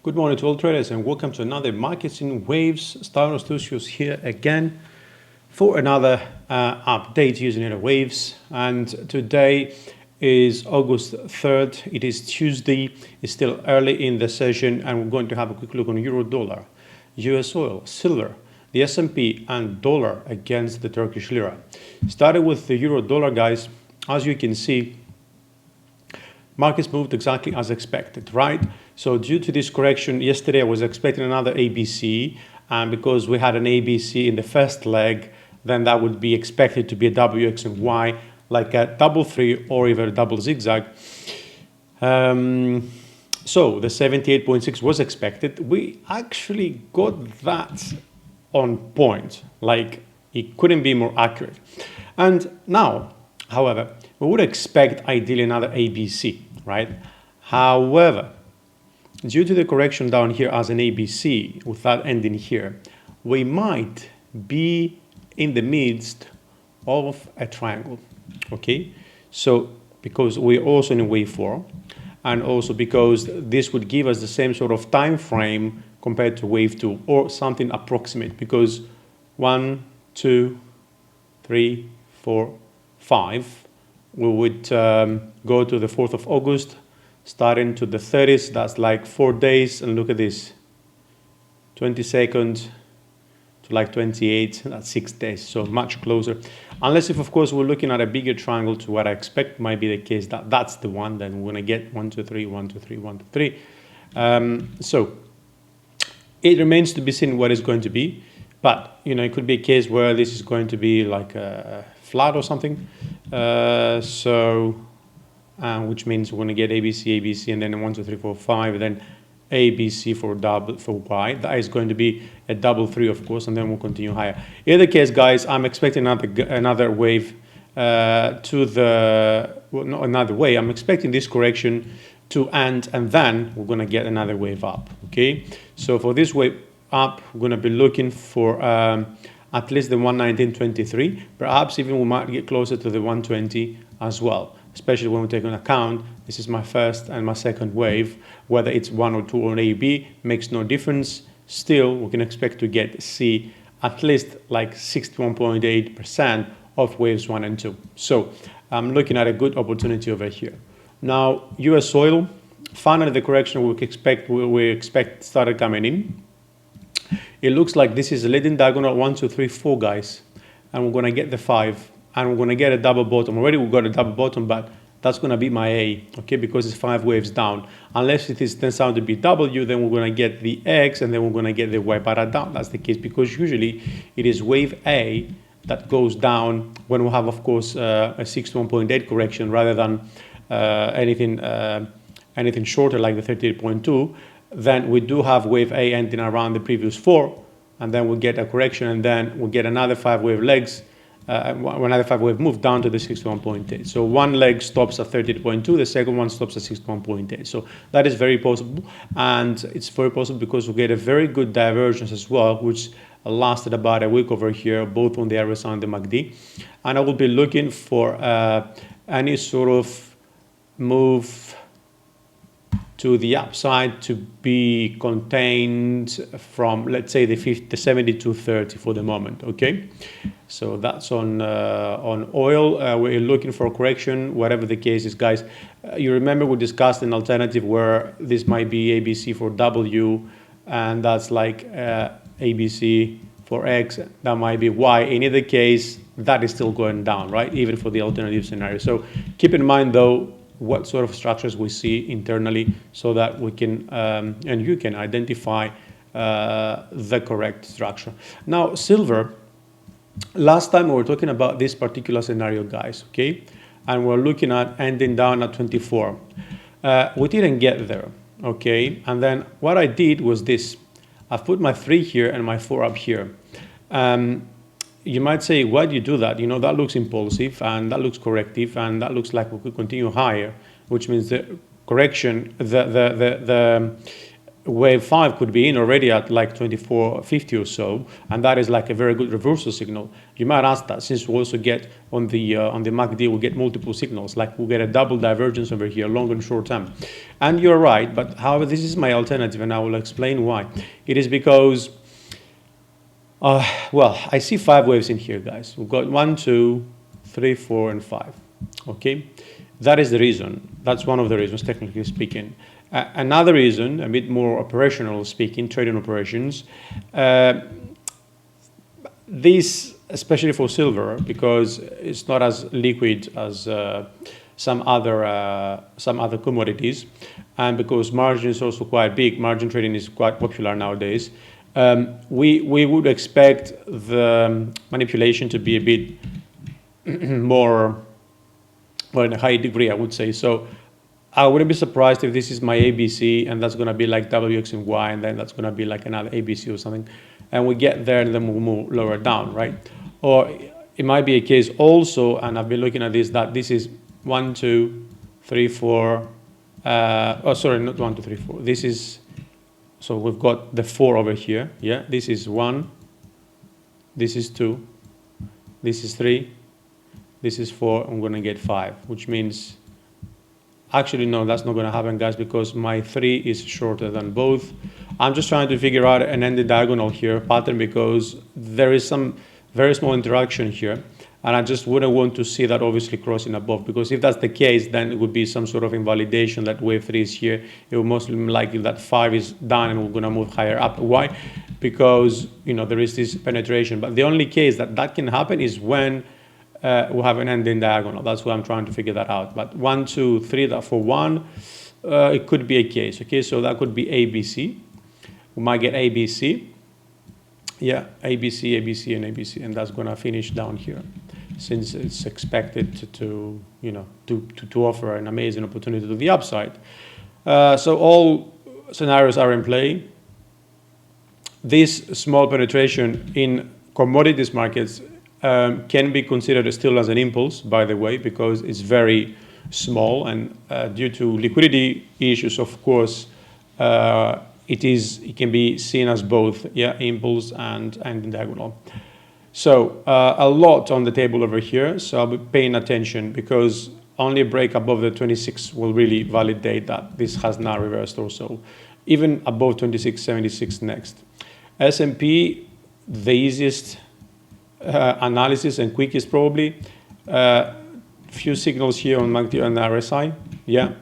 Good morning to all traders and welcome to another Marketing Waves. Stavros Tousios here again for another update using Elliott Waves. And today is August 3rd. It is Tuesday. It's still early in the session and we're going to have a quick look on euro dollar, USOIL, silver, the S&P and dollar against the Turkish lira. Started with the euro dollar, guys. As you can see, markets moved exactly as expected, right? So due to this correction, yesterday I was expecting another ABC, and because we had an ABC in the first leg, then that would be expected to be a WX and Y, like a double three or even a double zigzag. So the 78.6 was expected. We actually got that on point, like it couldn't be more accurate. And now, however, we would expect ideally another ABC, right? However, due to the correction down here as an ABC with that ending here, we might be in the midst of a triangle, okay? So because we're also in a wave 4, and also because this would give us the same sort of time frame compared to wave 2 or something approximate, because 1, 2, 3, 4, 5, we would go to the 4th of August, starting to the 30th, that's like 4 days, and look at this, 22nd to like 28, that's 6 days, so much closer. Unless if, of course, we're looking at a bigger triangle to what I expect might be the case, that's the one, then we're gonna get 1, 2, 3, 1, 2, 3, 1, 2, 3. So it remains to be seen what it's going to be, but you know, it could be a case where this is going to be like a flat or something. Which means we're going to get ABC, ABC, and then 1, 2, 3, 4, 5, then ABC for Y. That is going to be a double 3, of course, and then we'll continue higher. In the case, guys, I'm expecting another wave not another way. I'm expecting this correction to end, and then we're going to get another wave up. Okay, so for this wave up, we're going to be looking for at least the 119.23. Perhaps even we might get closer to the 120 as well, especially when we take into account this is my first and my second wave. Whether it's 1 or 2 or A, B makes no difference. Still, we can expect to see at least like 61.8% of waves 1 and 2. So I'm looking at a good opportunity over here. Now, USOIL, finally the correction we expect started coming in. It looks like this is a leading diagonal 1, 2, 3, 4, guys, and we're going to get the 5, and we're going to get a double bottom. Already we got a double bottom, but that's going to be my A, okay, because it's 5 waves down. Unless it turns out to be W, then we're going to get the X, and then we're going to get the Y, but I doubt that's the case, because usually it is wave A that goes down when we have, of course, a 61.8 correction rather than anything shorter like the 38.2. Then we do have wave A ending around the previous 4, and then we'll get a correction, and then we'll get another 5 wave legs, another 5 wave move down to the 61.8. So one leg stops at 38.2, the second one stops at 61.8. So that is very possible, and it's very possible because we get a very good divergence as well, which lasted about a week over here, both on the RSI and the MACD. And I will be looking for any sort of move to the upside to be contained from, let's say, the 72.30 for the moment. Okay, so that's on oil. We're looking for a correction, whatever the case is, guys. You remember we discussed an alternative where this might be ABC for W, and that's like ABC for X. That might be Y. In either case, that is still going down, right? Even for the alternative scenario. So keep in mind, though, what sort of structures we see internally, so that we can and you can identify the correct structure. Now, silver, last time we were talking about this particular scenario, guys, okay, and we're looking at ending down at 24. We didn't get there, okay, and then what I did was this. I've put my 3 here and my 4 up here. You might say, why do you do that? You know, that looks impulsive, and that looks corrective, and that looks like we could continue higher, which means the correction, the wave 5 could be in already at like 24.50 or so, and that is like a very good reversal signal. You might ask that, since we also get on the MACD, we get multiple signals, like we'll get a double divergence over here, long and short term. And you're right, but however, this is my alternative, and I will explain why. It is because, well, I see 5 waves in here, guys. We've got 1, 2, 3, 4, and 5. Okay, that is the reason. That's one of the reasons, technically speaking. Another reason, a bit more operational speaking, trading operations, this, especially for silver, because it's not as liquid as some other commodities, and because margin is also quite big, margin trading is quite popular nowadays. We would expect the manipulation to be a bit more, well, in a high degree, I would say. So I wouldn't be surprised if this is my ABC, and that's going to be like WX and Y, and then that's going to be like another ABC or something. And we get there, and then we'll move lower down, right? Or it might be a case also, and I've been looking at this, that this is 1, 2, 3, 4. Oh, sorry, not 1, 2, 3, 4. This is, so we've got the 4 over here. Yeah, this is 1. This is 2. This is 3. This is 4. I'm going to get 5, which means, actually, no, that's not going to happen, guys, because my 3 is shorter than both. I'm just trying to figure out an ended diagonal here pattern, because there is some very small interaction here, and I just wouldn't want to see that obviously crossing above, because if that's the case, then it would be some sort of invalidation that wave 3 is here. It will most likely that 5 is down and we're going to move higher up. Why? Because, you know, there is this penetration. But the only case that that can happen is when we'll have an ending diagonal. That's why I'm trying to figure that out. But 1, 2, 3, that for 1, it could be a case. Okay, so that could be ABC. We might get ABC. Yeah, ABC, ABC, and ABC, and that's going to finish down here, since it's expected to you know, to offer an amazing opportunity to the upside. So all scenarios are in play. This small penetration in commodities markets can be considered still as an impulse, by the way, because it's very small, and due to liquidity issues, of course, it can be seen as both, yeah, impulse and diagonal. So a lot on the table over here, so I'll be paying attention, because only a break above the 26 will really validate that this has now reversed also, even above 26.76 next. S&P, the easiest analysis and quickest probably. Few signals here on MACD and RSI, yeah,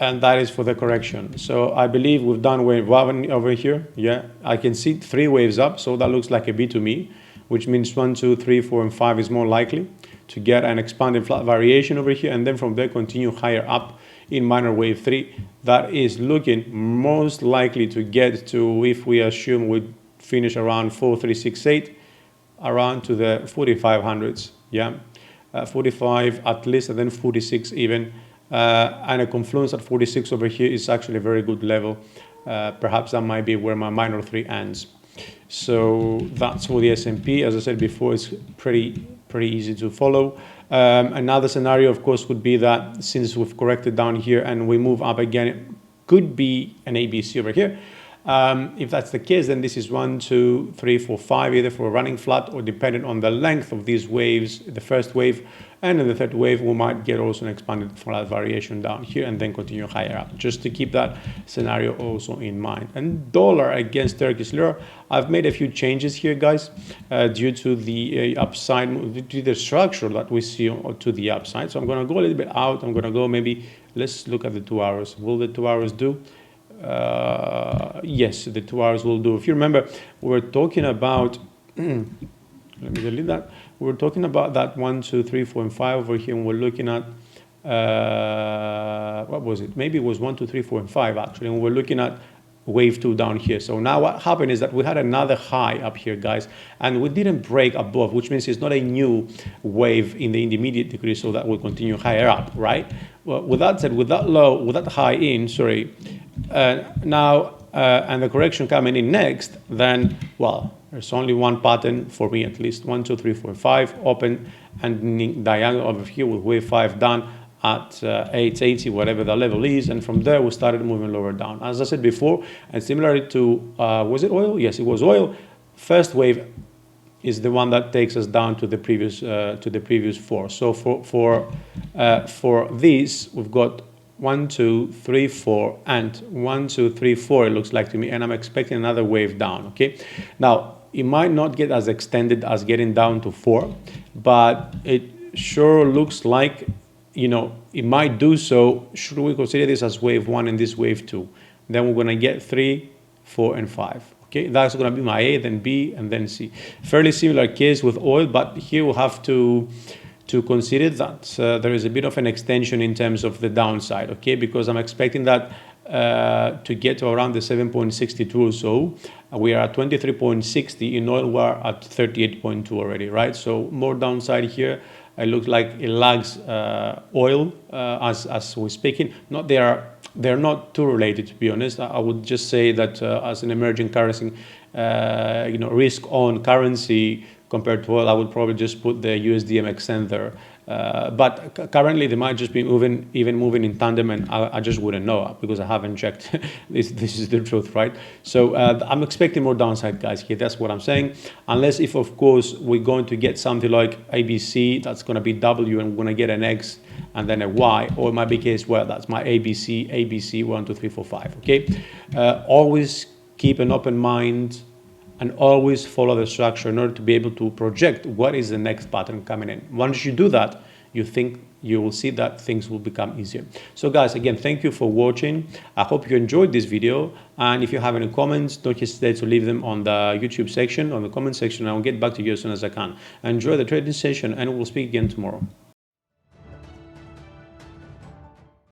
and that is for the correction. So I believe we've done wave 1 over here, yeah. I can see 3 waves up, so that looks like a B to me, which means 1, 2, 3, 4, and 5 is more likely to get an expanded flat variation over here, and then from there continue higher up in minor wave 3. That is looking most likely to get to, if we assume we finish around 4368, around to the 4500s, yeah, 45 at least, and then 46 even, and a confluence at 46 over here is actually a very good level. Perhaps that might be where my minor 3 ends. So that's for the S&P. As I said before, it's pretty easy to follow. Another scenario, of course, would be that since we've corrected down here and we move up again, it could be an ABC over here. If that's the case, then this is 1, 2, 3, 4, 5, either for a running flat or depending on the length of these waves, the first wave, and in the third wave, we might get also an expanded flat variation down here and then continue higher up, just to keep that scenario also in mind. And dollar against Turkish lira, I've made a few changes here, guys, due to the upside, due to the structure that we see to the upside. So I'm going to go a little bit out. I'm going to go maybe, let's look at the 2 hours. Will the 2 hours do? Yes, the 2 hours will do. If you remember, we were talking about, let me delete that. We were talking about that 1, 2, 3, 4, and 5 over here, and we're looking at, what was it? Maybe it was 1, 2, 3, 4, and 5 actually, and we're looking at wave 2 down here. So now what happened is that we had another high up here, guys, and we didn't break above, which means it's not a new wave in the intermediate degree, so that will continue higher up, right? Well, with that said, with that low, with that high in, sorry, now, and the correction coming in next, then, well, there's only one pattern for me, at least 1, 2, 3, 4, 5, open and diagonal over here with wave 5 done, at 880, whatever the level is, and from there we started moving lower down. As I said before, and similarly to, was it oil? Yes, it was oil. First wave is the one that takes us down to the previous four. So for this, we've got 1, 2, 3, 4, and 1, 2, 3, 4. It looks like to me, and I'm expecting another wave down. Okay, now it might not get as extended as getting down to 4, but it sure looks like, you know, it might do so. Should we consider this as wave 1 and this wave 2? Then we're gonna get 3, 4, and 5. Okay, that's going to be my A, then B, and then C. Fairly similar case with oil, but here we'll have to consider that there is a bit of an extension in terms of the downside, okay, because I'm expecting that to get to around the 7.62 or so. We are at 23.60. In oil, we're at 38.2 already, right? So more downside here. It looks like it lags oil as we're speaking. They're not too related, to be honest. I would just say that as an emerging currency, risk on currency compared to oil, I would probably just put the USD MXN there. But currently they might just be moving in tandem, and I just wouldn't know because I haven't checked. This is the truth, right? So I'm expecting more downside, guys, here. That's what I'm saying. Unless if, of course, we're going to get something like ABC, that's going to be W, and we're going to get an X and then a Y, or it might be case where that's my ABC 1, 2, 3, 4, 5. Okay, always keep an open mind and always follow the structure in order to be able to project what is the next pattern coming in. Once you do that, you will see that things will become easier. So guys, again, thank you for watching. I hope you enjoyed this video, and if you have any comments, don't hesitate to leave them on the YouTube section, on the comment section. I will get back to you as soon as I can. Enjoy the trading session, and we'll speak again tomorrow.